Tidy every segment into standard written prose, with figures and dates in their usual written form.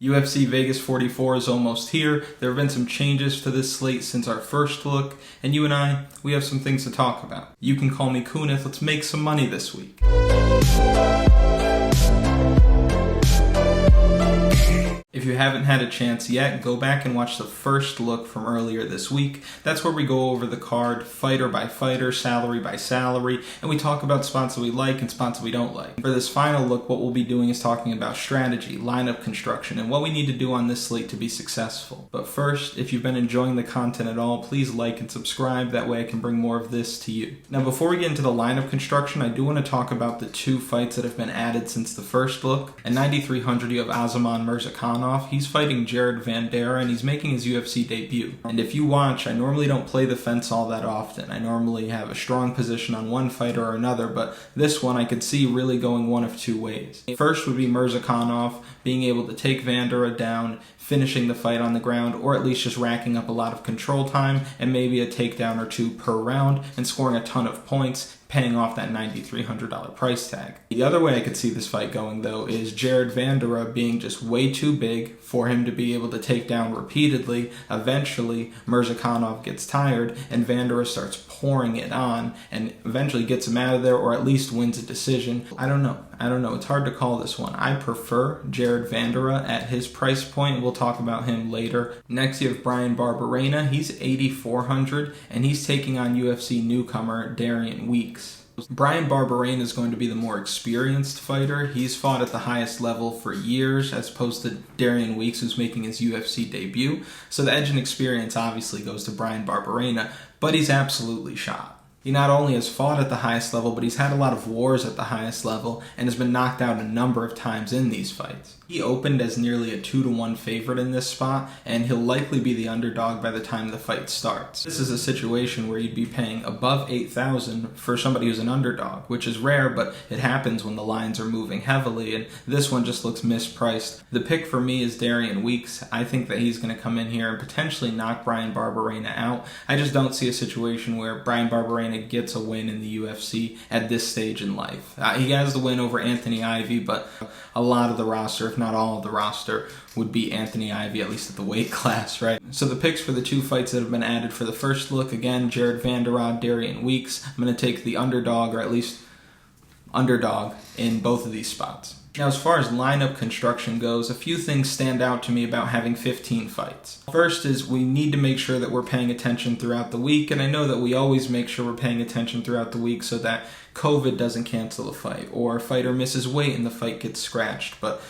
UFC Vegas 44 is almost here. There have been some changes to this slate since our first look, and you and I, we have some things to talk about. You can call me Kunith. Let's make some money this week. If you haven't had a chance yet, go back and watch the first look from earlier this week. That's where we go over the card fighter by fighter, salary by salary, and we talk about spots that we like and spots that we don't like. For this final look, what we'll be doing is talking about strategy, lineup construction, and what we need to do on this slate to be successful. But first, if you've been enjoying the content at all, please like and subscribe. That way I can bring more of this to you. Now, before we get into the lineup construction, I do want to talk about the two fights that have been added since the first look. At 9,300, you have Azaman Murzakanov. He's fighting Jared Vanderaa, and he's making his UFC debut. And if you watch, I normally don't play the fence all that often. I normally have a strong position on one fighter or another, but this one I could see really going one of two ways. First would be Murzakanov being able to take Vanderaa down, finishing the fight on the ground, or at least just racking up a lot of control time and maybe a takedown or two per round and scoring a ton of points, paying off that $9,300 price tag. The other way I could see this fight going, though, is Jared Vanderaa being just way too big for him to be able to take down repeatedly. Eventually, Murzakanov gets tired and Vanderaa starts pouring it on and eventually gets him out of there, or at least wins a decision. I don't know. It's hard to call this one. I prefer Jared Vanderaa at his price point. We'll talk about him later. Next, you have Bryan Barberena. He's 8,400 and he's taking on UFC newcomer Darian Weeks. Bryan Barberena is going to be the more experienced fighter. He's fought at the highest level for years as opposed to Darian Weeks, who's making his UFC debut. So the edge and experience obviously goes to Bryan Barberena, but he's absolutely shot. He not only has fought at the highest level, but he's had a lot of wars at the highest level and has been knocked out a number of times in these fights. He opened as nearly a 2-1 favorite in this spot, and he'll likely be the underdog by the time the fight starts. This is a situation where you'd be paying above $8,000 for somebody who's an underdog, which is rare, but it happens when the lines are moving heavily, and this one just looks mispriced. The pick for me is Darian Weeks. I think that he's going to come in here and potentially knock Bryan Barberena out. I just don't see a situation where Bryan Barberena gets a win in the UFC at this stage in life. He has the win over Anthony Ivy, but a lot of the roster, if not all of the roster, would be Anthony Ivy, at least at the weight class, right? So the picks for the two fights that have been added for the first look, again, Jared Vanderaa, Darian Weeks. I'm going to take the underdog, or at least underdog, in both of these spots. Now, as far as lineup construction goes, a few things stand out to me about having 15 fights. First is we need to make sure that we're paying attention throughout the week, and I know that we always make sure we're paying attention throughout the week so that COVID doesn't cancel a fight, or a fighter misses weight and the fight gets scratched, but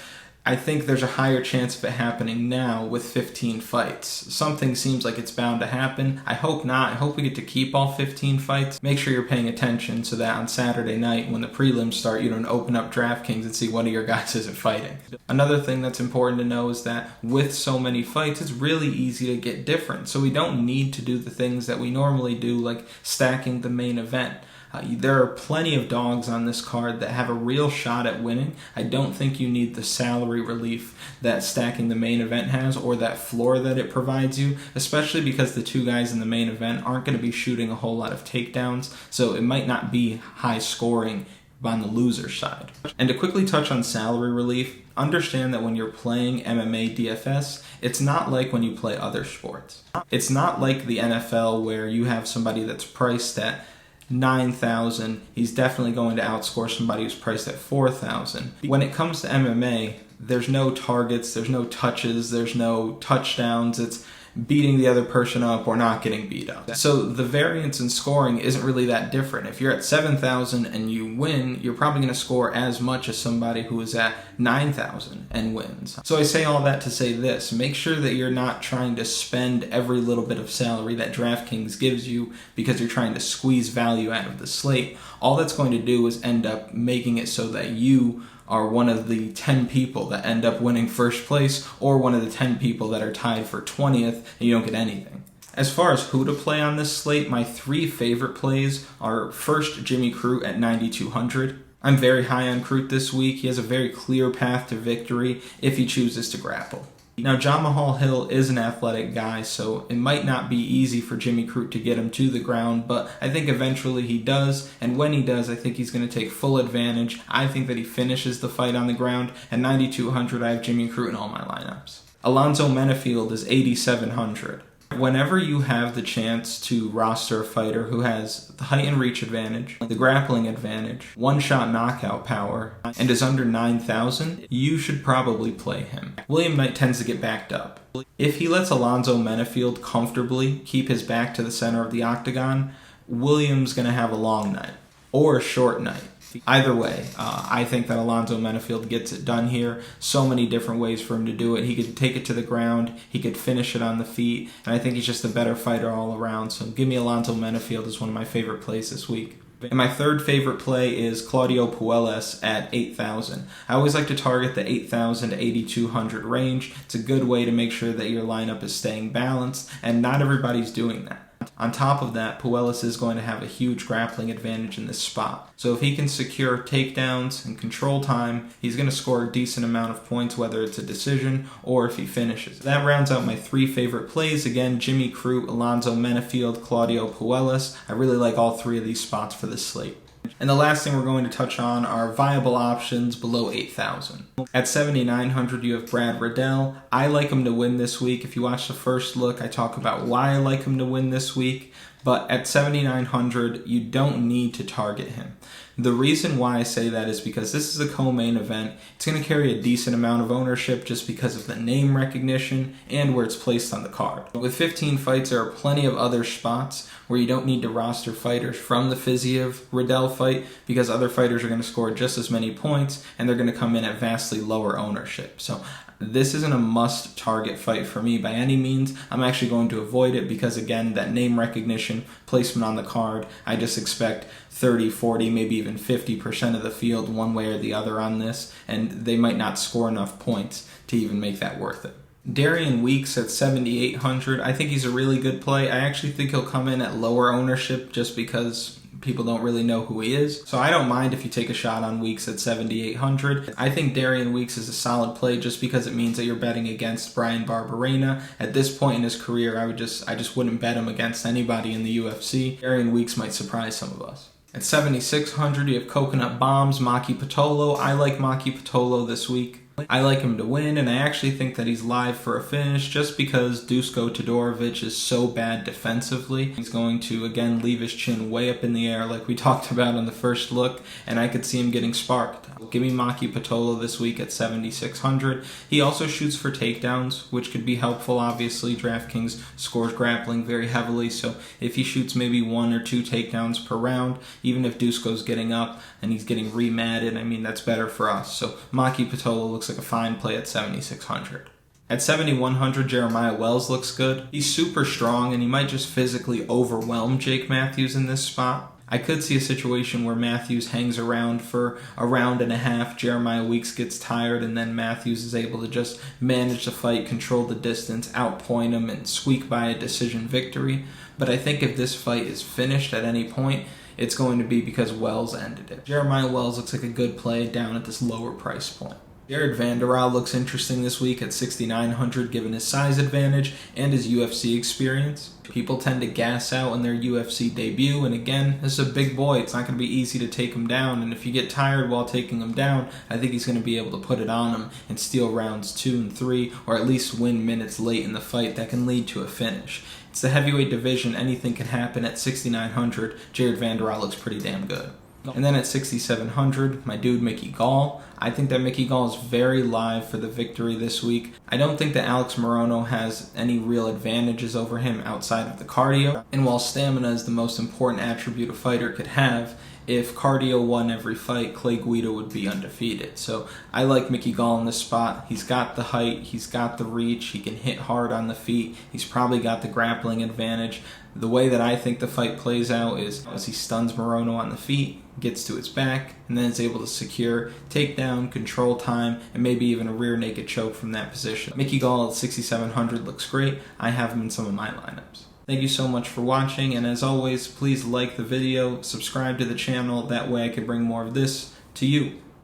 I think there's a higher chance of it happening now with 15 fights. Something seems like it's bound to happen. I hope not. I hope we get to keep all 15 fights. Make sure you're paying attention so that on Saturday night when the prelims start, you don't open up Draftkings and see one of your guys isn't fighting. Another thing that's important to know is that with so many fights, it's really easy to get different. So we don't need to do the things that we normally do, like stacking the main event. There are plenty of dogs on this card that have a real shot at winning. I don't think you need the salary relief that stacking the main event has or that floor that it provides you, especially because the two guys in the main event aren't going to be shooting a whole lot of takedowns, so it might not be high scoring on the loser side. And to quickly touch on salary relief, understand that when you're playing MMA DFS, it's not like when you play other sports. It's not like the NFL where you have somebody that's priced at $9,000, he's definitely going to outscore somebody who's priced at $4,000. When it comes to MMA, there's no targets, there's no touches, there's no touchdowns. It's beating the other person up or not getting beat up. So the variance in scoring isn't really that different. If you're at 7,000 and you win, you're probably going to score as much as somebody who is at 9,000 and wins. So I say all that to say this: make sure that you're not trying to spend every little bit of salary that DraftKings gives you because you're trying to squeeze value out of the slate. All that's going to do is end up making it so that you are one of the 10 people that end up winning first place, or one of the 10 people that are tied for 20th and you don't get anything. As far as who to play on this slate, my three favorite plays are first Jimmy Crute at 9,200. I'm very high on Crute this week. He has a very clear path to victory if he chooses to grapple. Now, John Mahal Hill is an athletic guy, so it might not be easy for Jimmy Crute to get him to the ground, but I think eventually he does, and when he does, I think he's going to take full advantage. I think that he finishes the fight on the ground. At 9,200, I have Jimmy Crute in all my lineups. Alonzo Menefield is 8,700. Whenever you have the chance to roster a fighter who has the height and reach advantage, the grappling advantage, one-shot knockout power, and is under 9,000, you should probably play him. William Knight tends to get backed up. If he lets Alonzo Menefield comfortably keep his back to the center of the octagon, William's going to have a long night or a short night. Either way, I think that Alonzo Menefield gets it done here. So many different ways for him to do it. He could take it to the ground, he could finish it on the feet, and I think he's just a better fighter all around. So give me Alonzo Menefield as one of my favorite plays this week. And my third favorite play is Claudio Puelles at 8,000. I always like to target the 8,000 to 8,200 range. It's a good way to make sure that your lineup is staying balanced, and not everybody's doing that. On top of that, Puelles is going to have a huge grappling advantage in this spot. So if he can secure takedowns and control time, he's going to score a decent amount of points, whether it's a decision or if he finishes. That rounds out my three favorite plays. Again, Jimmy Crute, Alonzo Menefield, Claudio Puelles. I really like all three of these spots for this slate. And the last thing we're going to touch on are viable options below 8,000. At 7,900, you have Brad Riddell. I like him to win this week. If you watch the first look, I talk about why I like him to win this week. But at 7,900, you don't need to target him. The reason why I say that is because this is a co-main event. It's going to carry a decent amount of ownership just because of the name recognition and where it's placed on the card. With 15 fights, there are plenty of other spots where you don't need to roster fighters from the Fiziev Riddell fight because other fighters are going to score just as many points and they're going to come in at vastly lower ownership. So this isn't a must-target fight for me by any means. I'm actually going to avoid it because, again, that name recognition, placement on the card, I just expect 30, 40, maybe even 50% of the field one way or the other on this, and they might not score enough points to even make that worth it. Darian Weeks at 7,800, I think he's a really good play. I actually think he'll come in at lower ownership just because people don't really know who he is. So I don't mind if you take a shot on Weeks at 7,800. I think Darian Weeks is a solid play just because it means that you're betting against Brian Barberena. At this point in his career, I just wouldn't bet him against anybody in the UFC. Darian Weeks might surprise some of us. At 7,600, you have Coconut Bombs, Maki Pitolo. I like Maki Pitolo this week. I like him to win, and I actually think that he's live for a finish just because Dusko Todorovic is so bad defensively. He's going to, again, leave his chin way up in the air like we talked about on the first look, and I could see him getting sparked. Give me Maki Pitolo this week at 7,600. He also shoots for takedowns, which could be helpful. Obviously, DraftKings scores grappling very heavily, so if he shoots maybe 1 or 2 takedowns per round, even if Dusko's getting up and he's getting rematted, I mean, that's better for us. So Maki Pitolo looks like a fine play at 7,600. At 7,100, Jeremiah Wells looks good. He's super strong, and he might just physically overwhelm Jake Matthews in this spot. I could see a situation where Matthews hangs around for a round and a half, Jeremiah Weeks gets tired, and then Matthews is able to just manage the fight, control the distance, outpoint him, and squeak by a decision victory. But I think if this fight is finished at any point, it's going to be because Wells ended it. Jeremiah Wells looks like a good play down at this lower price point. Jared Vanderhaal looks interesting this week at 6,900 given his size advantage and his UFC experience. People tend to gas out in their UFC debut, and again, this is a big boy. It's not going to be easy to take him down, and if you get tired while taking him down, I think he's going to be able to put it on him and steal rounds 2 and 3, or at least win minutes late in the fight that can lead to a finish. It's the heavyweight division. Anything can happen. At 6,900, Jared Vanderhaal looks pretty damn good. And then at 6,700, my dude Mickey Gall. I think that Mickey Gall is very live for the victory this week. I don't think that Alex Morono has any real advantages over him outside of the cardio. And while stamina is the most important attribute a fighter could have, if cardio won every fight, Clay Guida would be undefeated. So I like Mickey Gall in this spot. He's got the height, he's got the reach, he can hit hard on the feet, he's probably got the grappling advantage. The way that I think the fight plays out is as he stuns Morono on the feet, gets to his back, and then is able to secure takedown, control time, and maybe even a rear naked choke from that position. Mickey Gall at 6,700 looks great. I have him in some of my lineups. Thank you so much for watching, and as always, please like the video, subscribe to the channel, that way I can bring more of this to you.